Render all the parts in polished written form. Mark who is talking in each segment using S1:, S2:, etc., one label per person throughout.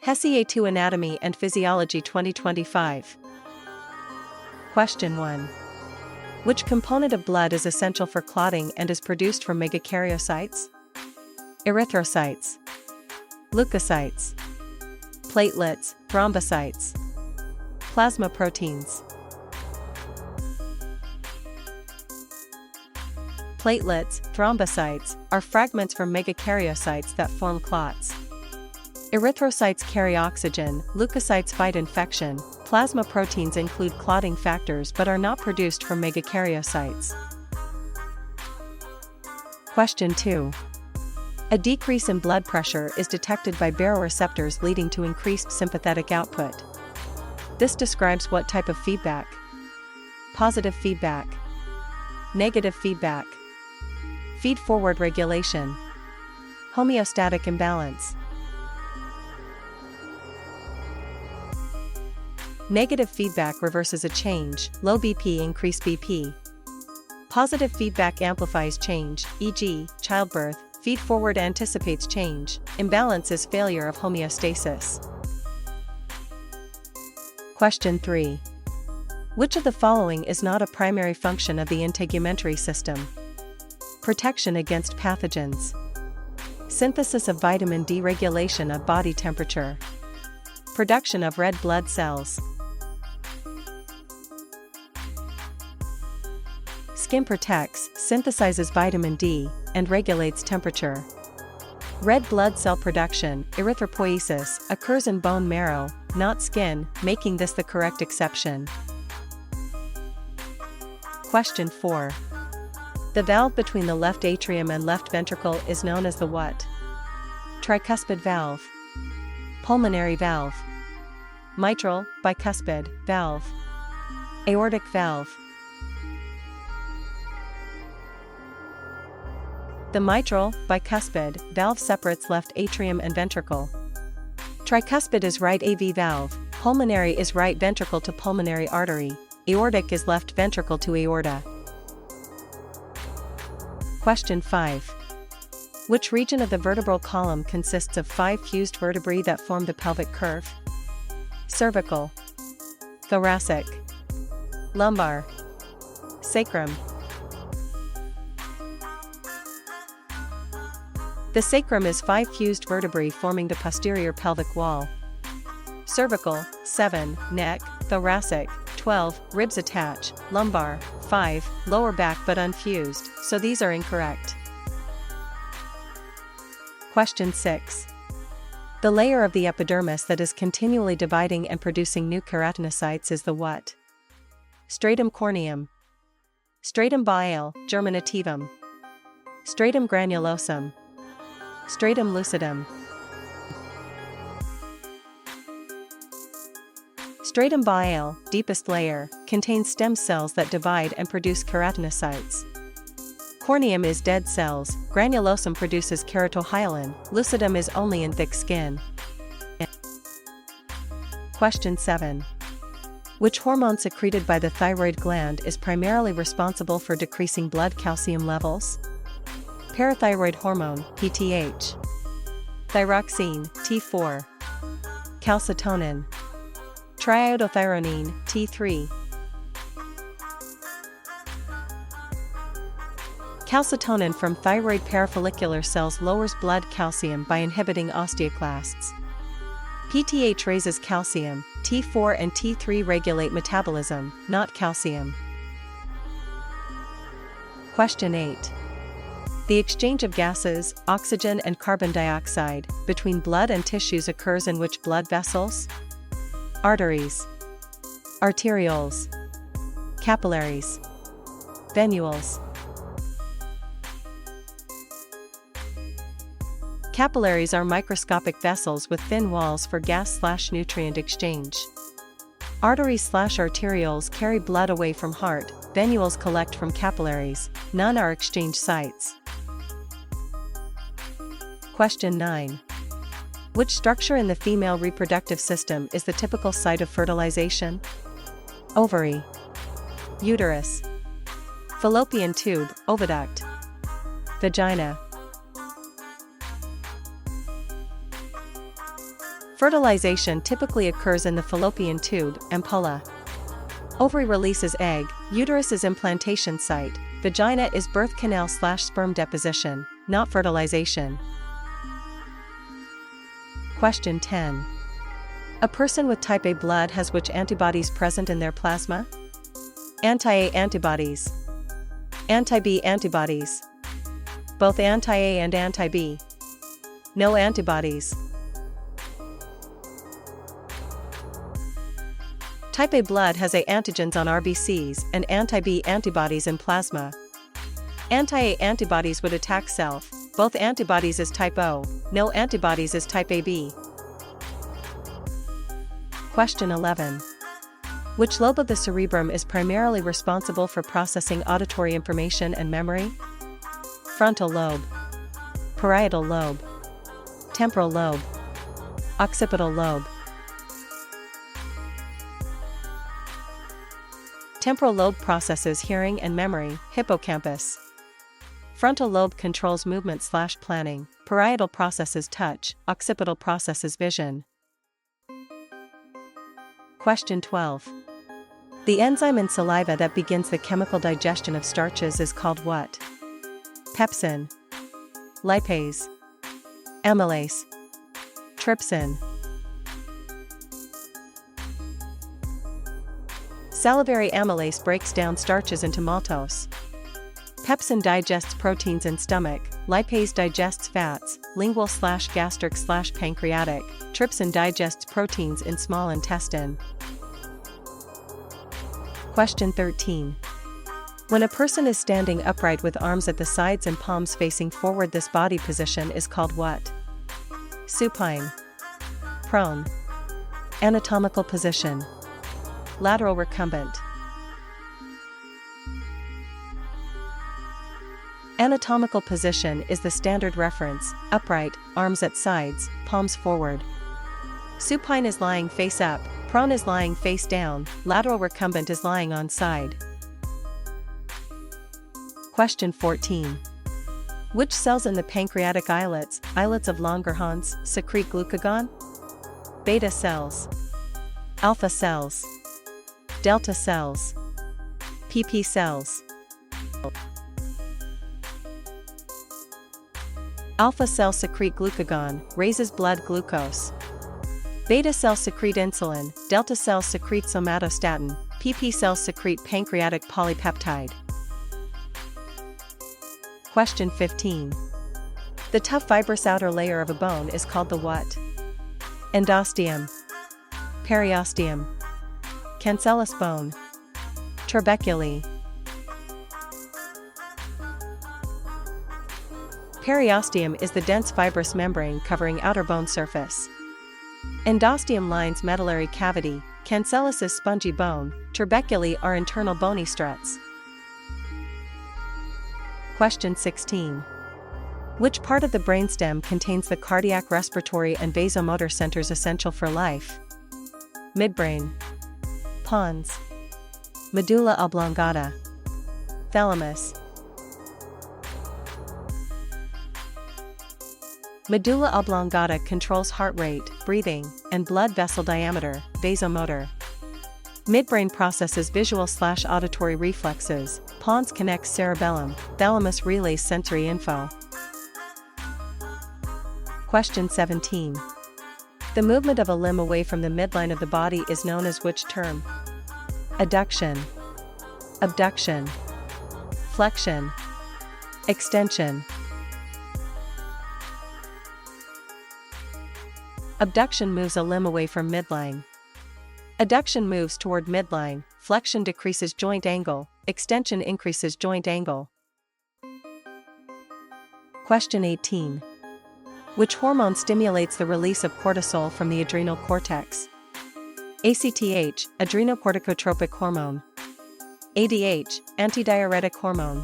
S1: Hesi A2 Anatomy and Physiology 2025. Question 1. Which component of blood is essential for clotting and is produced from megakaryocytes? Erythrocytes, leukocytes, platelets, thrombocytes, plasma proteins. Platelets, thrombocytes, are fragments from megakaryocytes that form clots. Erythrocytes carry oxygen, leukocytes fight infection, plasma proteins include clotting factors but are not produced from megakaryocytes. Question 2. A decrease in blood pressure is detected by baroreceptors leading to increased sympathetic output. This describes what type of feedback? Positive feedback, negative feedback, feed-forward regulation, homeostatic imbalance. Negative feedback reverses a change, low BP increase BP. Positive feedback amplifies change, e.g., childbirth, feed-forward anticipates change, imbalance is failure of homeostasis. Question 3. Which of the following is not a primary function of the integumentary system? Protection against pathogens. Synthesis of vitamin D, regulation of body temperature. Production of red blood cells. Skin protects, synthesizes vitamin D, and regulates temperature. Red blood cell production, erythropoiesis, occurs in bone marrow, not skin, making this the correct exception. Question 4. The valve between the left atrium and left ventricle is known as the what? Tricuspid valve, pulmonary valve, mitral, bicuspid, valve, aortic valve. The mitral, bicuspid, valve separates left atrium and ventricle. Tricuspid is right AV valve, pulmonary is right ventricle to pulmonary artery, aortic is left ventricle to aorta. Question 5. Which region of the vertebral column consists of 5 fused vertebrae that form the pelvic curve? Cervical, thoracic, lumbar, sacrum. The sacrum is 5 fused vertebrae forming the posterior pelvic wall. Cervical, 7, neck, thoracic, 12, ribs attach, lumbar, 5, lower back but unfused, so these are incorrect. Question 6. The layer of the epidermis that is continually dividing and producing new keratinocytes is the what? Stratum corneum, stratum bile, germinativum, stratum granulosum, stratum lucidum. Stratum bile, deepest layer, contains stem cells that divide and produce keratinocytes. Corneum is dead cells, granulosum produces keratohyalin, lucidum is only in thick skin. Question 7. Which hormone secreted by the thyroid gland is primarily responsible for decreasing blood calcium levels? Parathyroid hormone, PTH. Thyroxine, T4. Calcitonin. Triiodothyronine, T3. Calcitonin from thyroid parafollicular cells lowers blood calcium by inhibiting osteoclasts. PTH raises calcium, T4 and T3 regulate metabolism, not calcium. Question 8. The exchange of gases, oxygen and carbon dioxide, between blood and tissues occurs in which blood vessels? Arteries, arterioles, capillaries, venules. Capillaries are microscopic vessels with thin walls for gas/nutrient exchange. Arteries/arterioles carry blood away from heart, venules collect from capillaries, none are exchange sites. Question 9. Which structure in the female reproductive system is the typical site of fertilization? Ovary, uterus, fallopian tube, oviduct, vagina. Fertilization typically occurs in the fallopian tube, ampulla. Ovary releases egg, uterus is implantation site, vagina is birth canal/sperm deposition, not fertilization. Question 10. A person with type A blood has which antibodies present in their plasma? Anti-A antibodies. Anti-B antibodies. Both anti-A and anti-B. No antibodies. Type A blood has A antigens on RBCs and anti-B antibodies in plasma. Anti-A antibodies would attack self, both antibodies is type O, no antibodies is type AB. Question 11. Which lobe of the cerebrum is primarily responsible for processing auditory information and memory? Frontal lobe. Parietal lobe. Temporal lobe. Occipital lobe. Temporal lobe processes hearing and memory, hippocampus. Frontal lobe controls movement/planning, parietal processes touch, occipital processes vision. Question 12. The enzyme in saliva that begins the chemical digestion of starches is called what? Pepsin. Lipase. Amylase. Trypsin. Salivary amylase breaks down starches into maltose. Pepsin digests proteins in stomach, lipase digests fats, lingual/gastric/pancreatic, trypsin digests proteins in small intestine. Question 13. When a person is standing upright with arms at the sides and palms facing forward, this body position is called what? Supine. Prone. Anatomical position. Lateral recumbent. Anatomical position is the standard reference, upright, arms at sides, palms forward. Supine is lying face up, prone is lying face down, lateral recumbent is lying on side. Question 14. Which cells in the pancreatic islets of Langerhans, secrete glucagon? Beta cells. Alpha cells. Delta cells. PP cells. Alpha cells secrete glucagon, raises blood glucose. Beta cells secrete insulin, delta cells secrete somatostatin, PP cells secrete pancreatic polypeptide. Question 15. The tough fibrous outer layer of a bone is called the what? Endosteum. Periosteum. Cancellous bone. Trabeculae. Periosteum is the dense fibrous membrane covering outer bone surface. Endosteum lines medullary cavity, cancellous is spongy bone, trabeculae are internal bony struts. Question 16. Which part of the brainstem contains the cardiac, respiratory and vasomotor centers essential for life? Midbrain. Pons. Medulla oblongata. Thalamus. Medulla oblongata controls heart rate, breathing, and blood vessel diameter, vasomotor. Midbrain processes visual/auditory reflexes, pons connects cerebellum, thalamus relays sensory info. Question 17. The movement of a limb away from the midline of the body is known as which term? Adduction. Abduction. Flexion. Extension. Abduction moves a limb away from midline. Adduction moves toward midline, flexion decreases joint angle, extension increases joint angle. Question 18. Which hormone stimulates the release of cortisol from the adrenal cortex? ACTH, adrenocorticotropic hormone. ADH, antidiuretic hormone.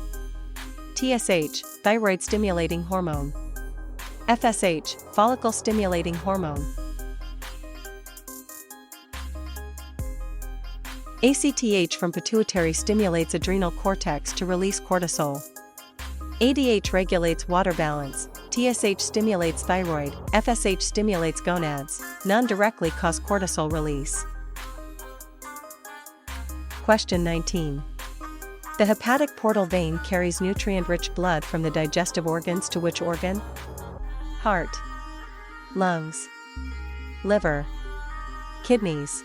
S1: TSH, thyroid stimulating hormone. FSH, follicle stimulating hormone. ACTH from pituitary stimulates adrenal cortex to release cortisol. ADH regulates water balance, TSH stimulates thyroid, FSH stimulates gonads, none directly cause cortisol release. Question 19. The hepatic portal vein carries nutrient-rich blood from the digestive organs to which organ? Heart, lungs, liver, kidneys.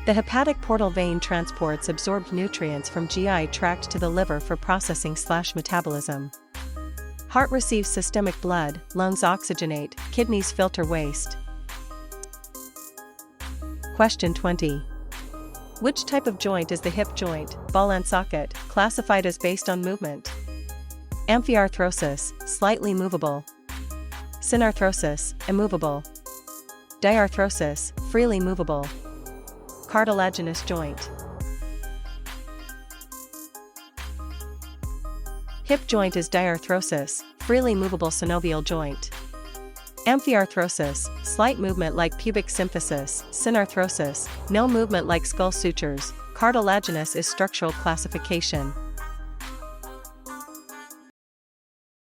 S1: The hepatic portal vein transports absorbed nutrients from GI tract to the liver for processing/metabolism. Heart receives systemic blood, lungs oxygenate, kidneys filter waste. Question 20. Which type of joint is the hip joint, ball and socket, classified as based on movement? Amphiarthrosis, slightly movable. Synarthrosis, immovable. Diarthrosis, freely movable. Cartilaginous joint. Hip joint is diarthrosis, freely movable synovial joint. Amphiarthrosis, slight movement like pubic symphysis. Synarthrosis, no movement like skull sutures. Cartilaginous is structural classification.